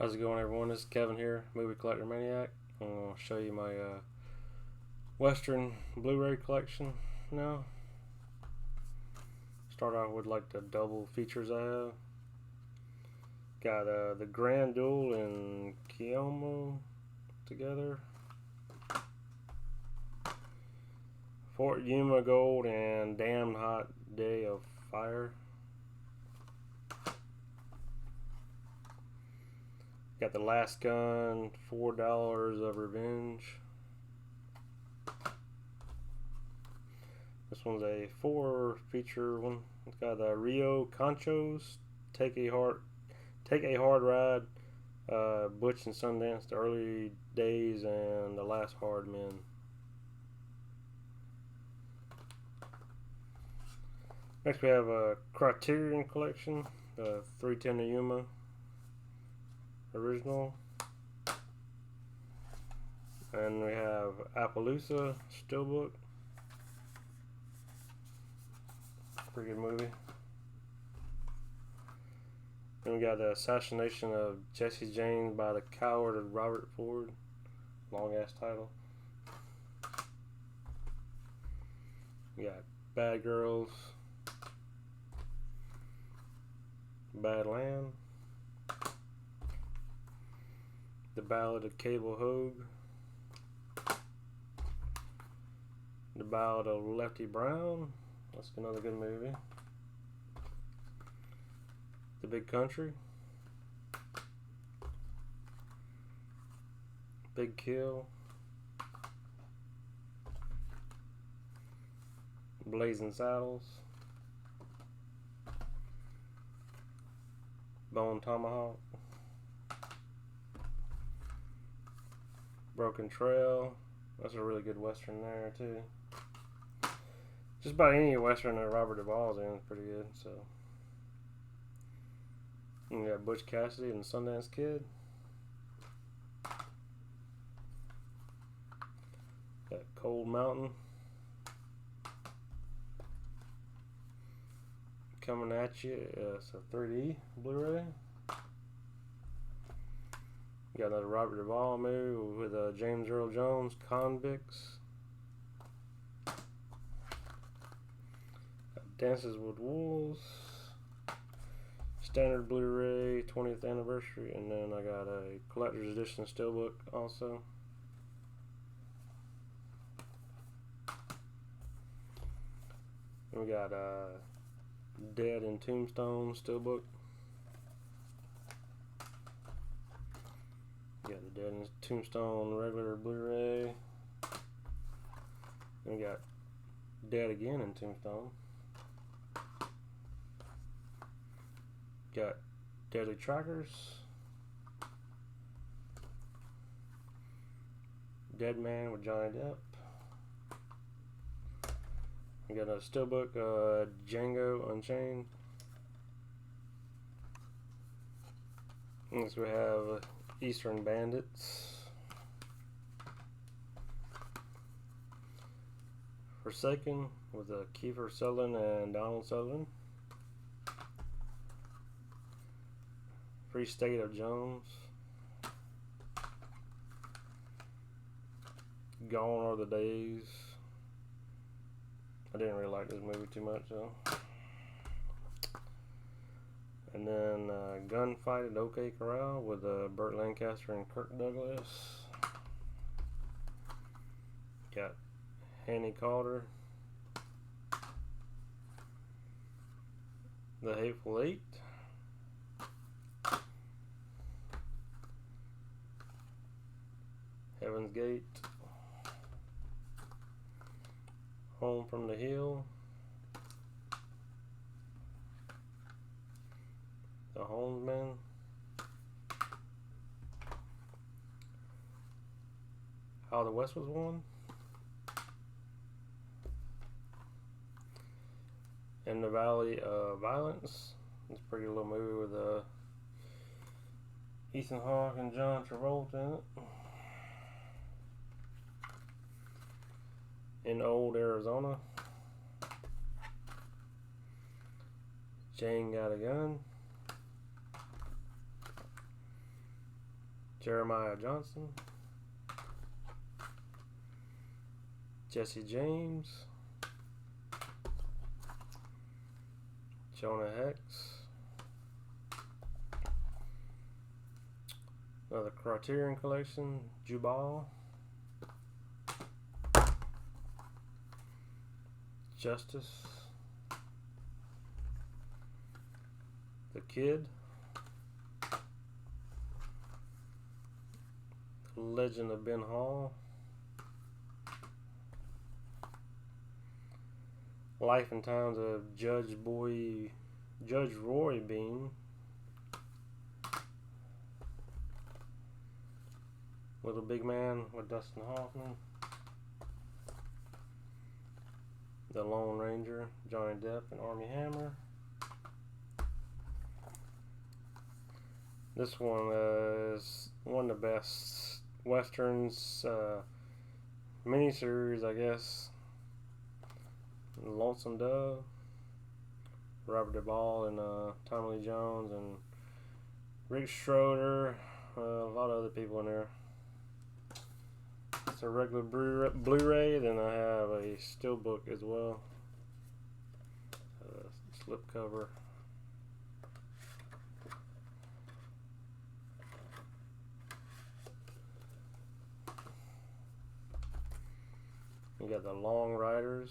How's it going, everyone? This is Kevin here, Movie Collector Maniac. I'm going to show you my Western Blu-ray collection now. Start off with like the double features I have. Got the Grand Duel and Kiyomo together. Fort Yuma Gold and Damned Hot Day of Fire. Got the Last Gun, $4 of Revenge. This one's a 4-feature one. It's got the Rio Conchos, Take a Hard Ride, Butch and Sundance, The Early Days, and The Last Hard Men. Next we have a Criterion Collection, the 310 Yuma original, and we have Appaloosa Steelbook, pretty good movie. Then we got the Assassination of Jesse James by the Coward of Robert Ford, long ass title. We got Bad Girls, Badland, The Ballad of Cable Hogue, The Ballad of Lefty Brown, that's another good movie. The Big Country, Big Kill, Blazing Saddles, Bone Tomahawk, Broken Trail. That's a really good western there too. Just about any western that Robert Duvall's in is pretty good. So and we got Butch Cassidy and Sundance Kid. Got Cold Mountain, coming at you. It's a 3D Blu-ray. Got another Robert Duvall movie with James Earl Jones, Convicts. Dances with Wolves, standard Blu-ray, 20th anniversary, and then I got a collector's edition steelbook also. And we got Dead and Tombstone steelbook. Got the Dead and Tombstone regular Blu-ray. And we got Dead Again in Tombstone. Got Deadly Trackers, Dead Man with Johnny Depp. We got a steelbook, Django Unchained. Next we have Eastern Bandits, Forsaken with Kiefer Sutherland and Donald Sutherland. Free State of Jones, Gone Are the Days. I didn't really like this movie too much though. And then Gunfight at OK Corral with Burt Lancaster and Kirk Douglas. Got Hanny Calder, The Hateful Eight, Heaven's Gate, Home from the Hill, The Homesman, How the West Was Won, In the Valley of Violence. It's a pretty little movie with Ethan Hawke and John Travolta in it. In Old Arizona, Jane Got a Gun, Jeremiah Johnson, Jesse James, Jonah Hex, another Criterion Collection, Jubal, Justice, The Kid, The Legend of Ben Hall, Life and Times of Judge Roy Bean, Little Big Man with Dustin Hoffman, The Lone Ranger, Johnny Depp and Armie Hammer. This one is one of the best westerns, miniseries, I guess. Lonesome Dove, Robert Duvall and Tommy Lee Jones and Rick Schroeder, a lot of other people in there. It's a regular Blu-ray. Then I have a steelbook as well, slip cover. You got the Long Riders.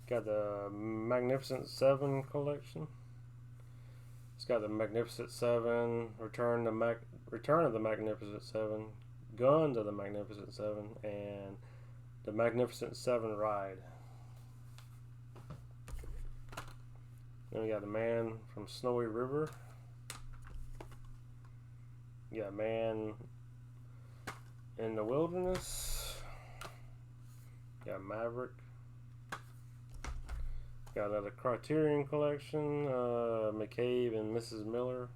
Got the Magnificent Seven collection. It's got the Magnificent Seven, Return of the Magnificent Seven, Guns of the Magnificent Seven, and the Magnificent Seven Ride. Then we got the Man from Snowy River. You got Man in the Wilderness. You got Maverick. Got another Criterion Collection, McCabe and Mrs. Miller.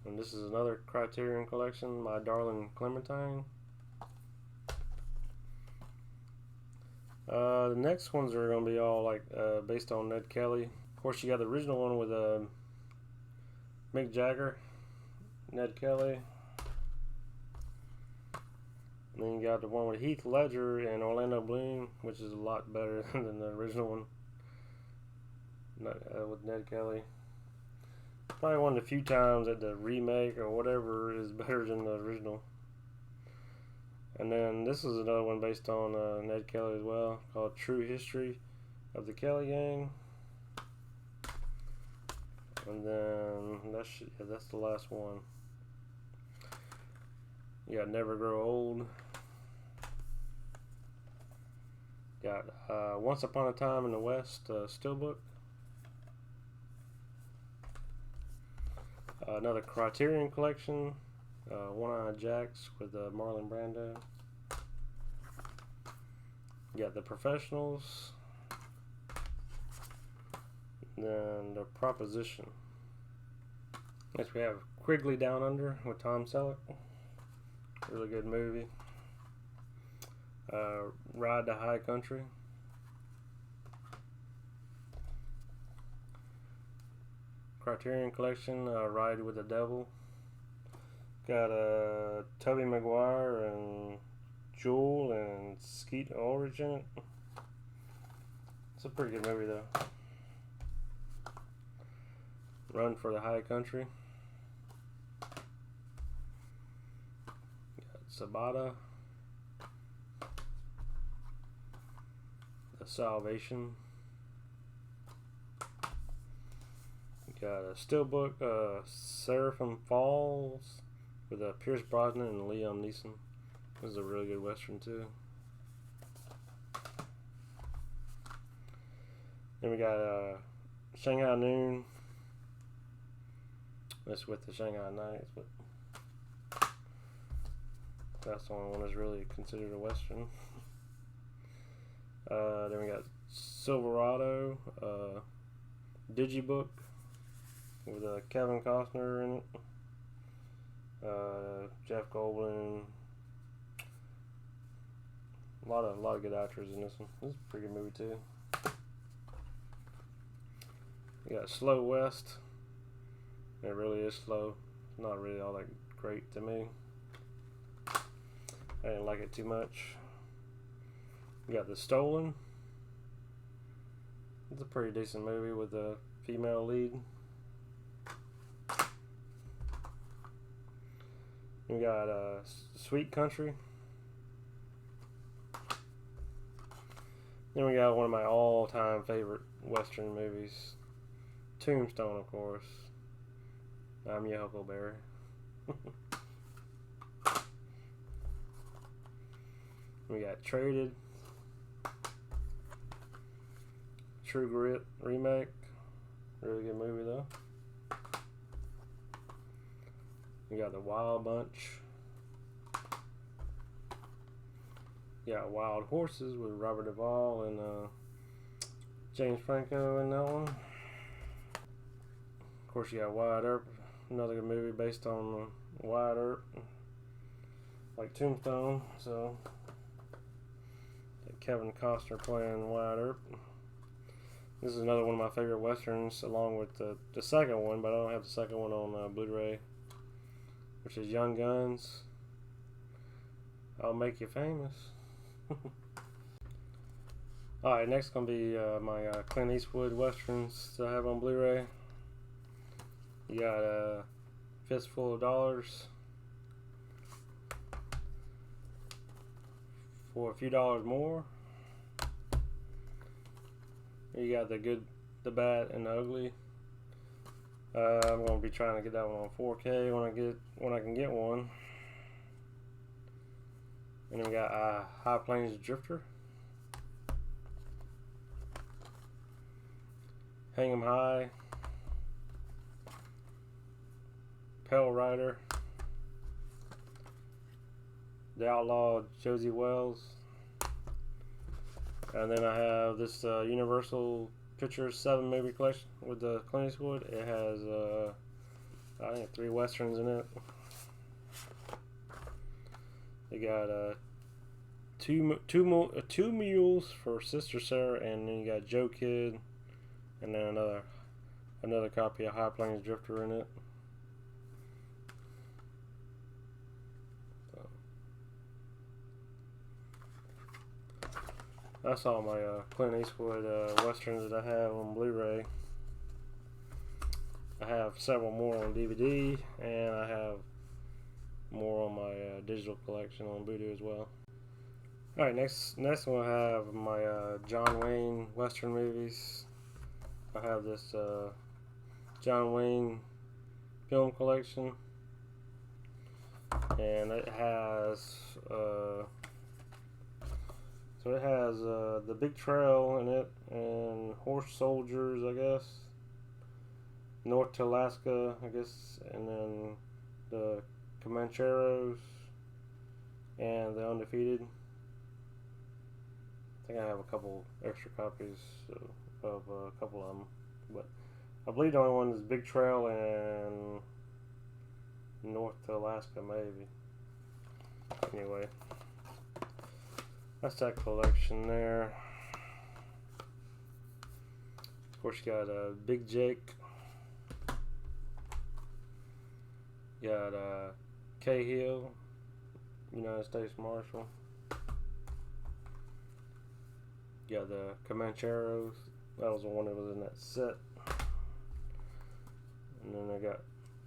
And this is another Criterion Collection, My Darling Clementine. The next ones are going to be all like based on Ned Kelly. Of course, you got the original one with Mick Jagger, Ned Kelly. And then you got the one with Heath Ledger and Orlando Bloom, which is a lot better than the original one with Ned Kelly. Probably one of the few times that the remake or whatever is better than the original. And then this is another one based on Ned Kelly as well, called True History of the Kelly Gang. And then that's the last one. You got Never Grow Old. Got Once Upon a Time in the West steelbook. Another Criterion Collection, One-Eyed Jacks with Marlon Brando. You got The Professionals. Then The Proposition. Next we have Quigley Down Under with Tom Selleck. Really good movie. Ride to High Country. Criterion Collection, Ride with the Devil. Got Tobey Maguire and Jewel and Skeet Ulrich in it. It's a pretty good movie though. Run for the High Country. Got Sabata. The Salvation. Got a steelbook, Seraphim Falls with Pierce Brosnan and Liam Neeson. This is a really good western too. Then we got Shanghai Noon. That's with the Shanghai Nights, but that's the only one that's really considered a western. Then we got Silverado, Digibook with Kevin Costner in it. Jeff Goldblum. A lot of good actors in this one. This is a pretty good movie too. You got Slow West. It really is slow. It's not really all that great to me. I didn't like it too much. You got The Stolen. It's a pretty decent movie with a female lead. We got Sweet Country. Then we got one of my all-time favorite Western movies, Tombstone, of course. I'm your Huckleberry. We got Traded, True Grit remake. Really good movie though. We got The Wild Bunch. You got Wild Horses with Robert Duvall and James Franco in that one. Of course, you got Wyatt Earp, another good movie based on Wyatt Earp, like Tombstone. So, Kevin Costner playing Wyatt Earp. This is another one of my favorite westerns, along with the second one, but I don't have the second one on Blu-ray, which is Young Guns. I'll Make You Famous. Alright, next gonna be my Clint Eastwood westerns that I have on Blu-ray. You got Fistful of Dollars. For a few dollars more. You got The Good, the Bad, and the Ugly. I'm gonna be trying to get that one on 4K when I can get one. And then we got High Plains Drifter, Hang 'em High, Pale Rider, The Outlaw Josie Wells, and then I have this Universal Pictures 7 movie collection with the Clint Eastwood. It has I think 3 westerns in it. They got two Mules for Sister Sarah, and then you got Joe Kidd, and then another copy of High Plains Drifter in it. So, that's all my Clint Eastwood westerns that I have on Blu-ray. I have several more on DVD, and I have more on my digital collection on Voodoo as well. Alright, next one I have my John Wayne Western movies. I have this John Wayne film collection, and it has The Big Trail in it, and Horse Soldiers, I guess, North to Alaska, I guess, and then the Comancheros and The Undefeated. I think I have a couple extra copies of a couple of them, but I believe the only one is Big Trail and North to Alaska, maybe. Anyway, that's that collection there. Of course, you got Big Jake. You got Cahill, United States Marshal. You got the Comancheros. That was the one that was in that set. And then I got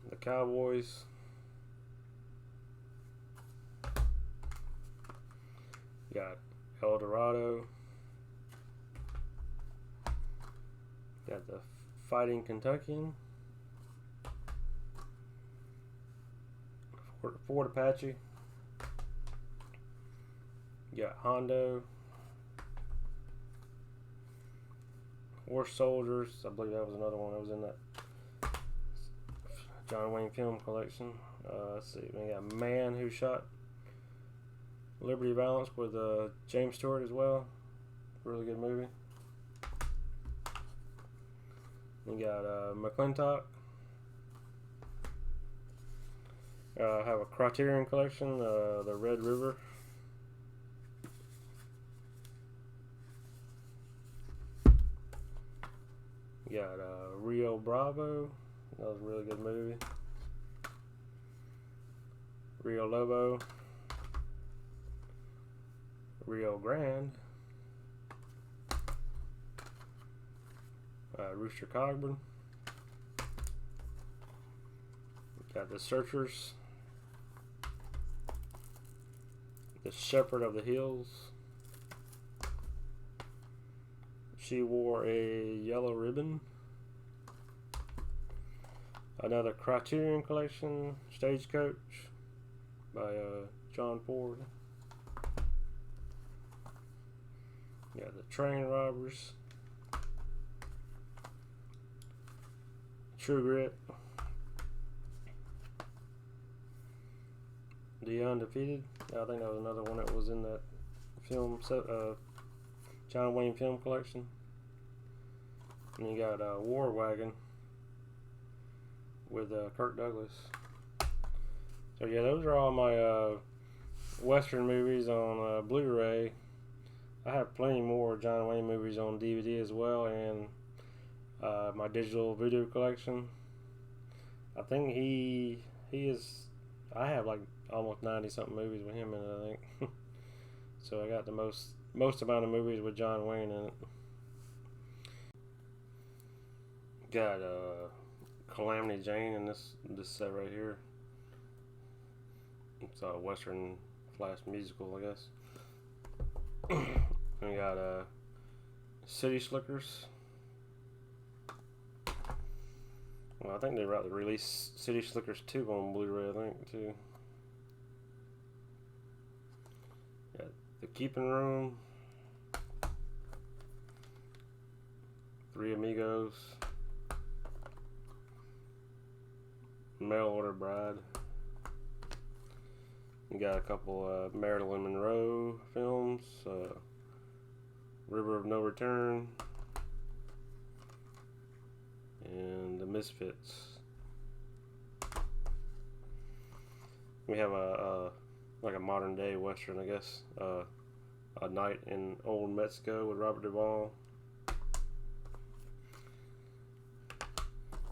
the Cowboys. You got El Dorado. You got the Fighting Kentuckian. Ford Apache. You got Hondo. Horse Soldiers. I believe that was another one that was in that John Wayne film collection. Let's see. We got Man Who Shot Liberty Valance with James Stewart as well. Really good movie. We got McClintock. I have a Criterion collection, the Red River. You got Rio Bravo. That was a really good movie. Rio Lobo. Rio Grande. Rooster Cogburn. Got The Searchers. The Shepherd of the Hills. She Wore a Yellow Ribbon. Another Criterion Collection, Stagecoach by John Ford. Yeah, The Train Robbers. True Grit. The Undefeated. I think that was another one that was in that film set, John Wayne film collection. And you got War Wagon with Kirk Douglas. So yeah, those are all my Western movies on Blu-ray. I have plenty more John Wayne movies on DVD as well, and my digital video collection. I think he is. I have like almost 90 something movies with him in it, I think. So I got the most amount of movies with John Wayne in it. Got Calamity Jane in this set right here. It's a Western flash musical, I guess. And we got City Slickers. Well, I think they about to release City Slickers 2 on Blu-ray, I think, too. Got The Keeping Room. Three Amigos. Mail Order Bride. You got a couple Marilyn Monroe films. River of No Return. And The Misfits. We have like a modern day Western, I guess. A Night in Old Mexico with Robert Duvall.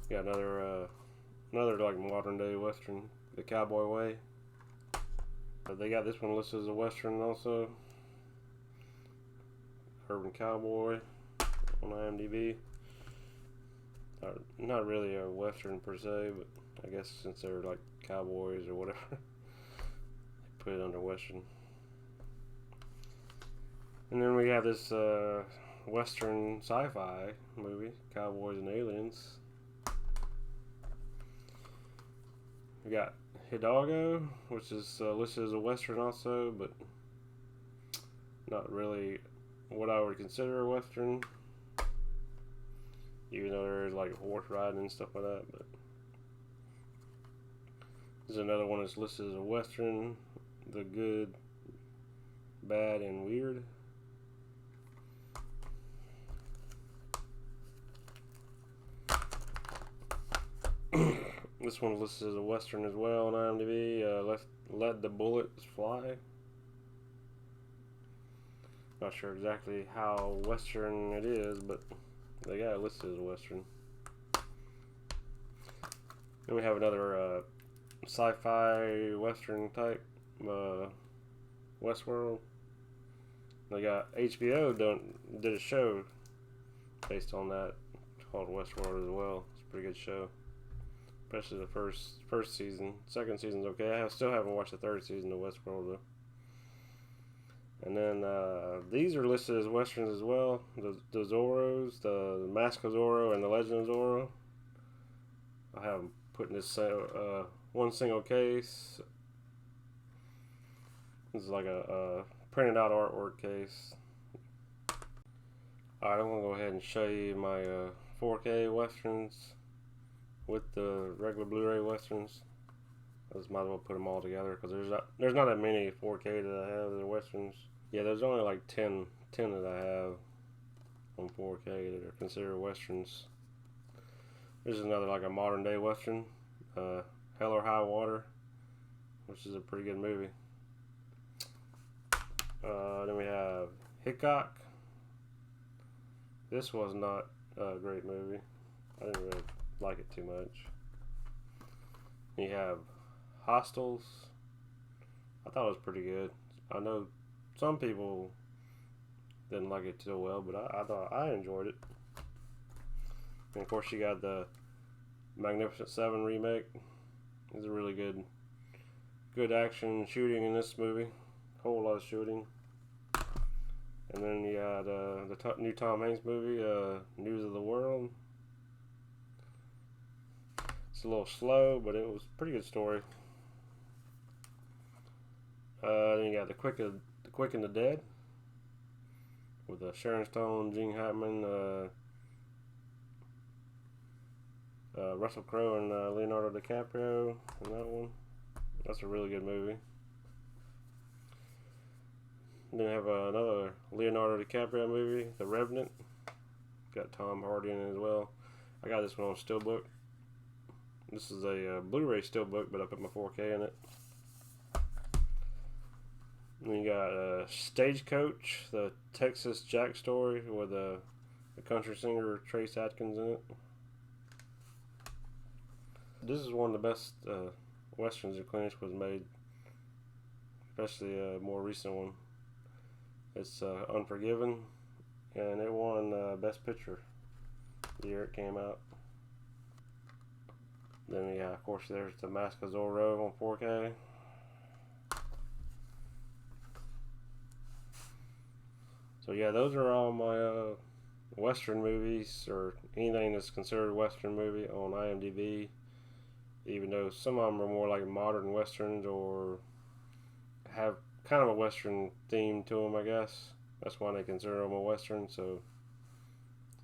Got another like modern day Western, The Cowboy Way. They got this one listed as a Western also. Urban Cowboy on IMDb. Not really a Western per se, but I guess since they're like cowboys or whatever, they put it under Western. And then we have this Western sci-fi movie, Cowboys and Aliens. We got Hidalgo, which is listed as a Western also, but not really what I would consider a Western. Even though there's like horse riding and stuff like that, but there's another one that's listed as a Western, The Good, Bad, and Weird. This one listed as a Western as well on IMDb. Let the Bullets Fly. Not sure exactly how Western it is, but they got it listed as a Western. Then we have another sci-fi Western type, Westworld. They got HBO did a show based on that called Westworld as well. It's a pretty good show, especially the first season. Second season's okay. I still haven't watched the third season of Westworld though. And then these are listed as Westerns as well. The Zorros, the Mask of Zorro, and the Legend of Zorro. I have them put in this one single case. This is like a printed out artwork case. Alright, I'm going to go ahead and show you my 4K Westerns with the regular Blu-ray Westerns. I just might as well put them all together because there's not that many 4K that I have that are Westerns. Yeah, there's only like 10 that I have on 4K that are considered Westerns. There's another like a modern day Western, Hell or High Water, which is a pretty good movie. Then we have Hickok. This was not a great movie. I didn't really like it too much. You have Hostels. I thought it was pretty good. I know some people didn't like it too well, but I thought I enjoyed it. And of course, you got the Magnificent Seven remake. It's a really good action shooting in this movie. Whole lot of shooting. And then you got the new Tom Hanks movie, News of the World. It's a little slow, but it was a pretty good story. Then you got the Quick and the Dead with Sharon Stone, Gene Hackman, Russell Crowe, and Leonardo DiCaprio in that one. That's a really good movie. Then have another Leonardo DiCaprio movie, The Revenant. Got Tom Hardy in it as well. I got this one on Steelbook. This is a Blu-ray Steelbook, but I put my 4K in it. Then you got Stagecoach, the Texas Jack story with the country singer Trace Adkins in it. This is one of the best westerns that Clint Eastwood made, especially a more recent one. It's Unforgiven, and it won Best Picture the year it came out. Then, yeah, of course, there's the Mask of Zorro on 4K. So, yeah, those are all my Western movies, or anything that's considered a Western movie on IMDb, even though some of them are more like modern Westerns or have kind of a Western theme to them, I guess. That's why they consider them a Western. So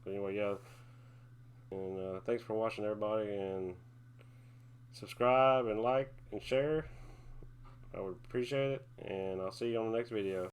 anyway, yeah. And thanks for watching, everybody. And subscribe and like and share. I would appreciate it. And I'll see you on the next video.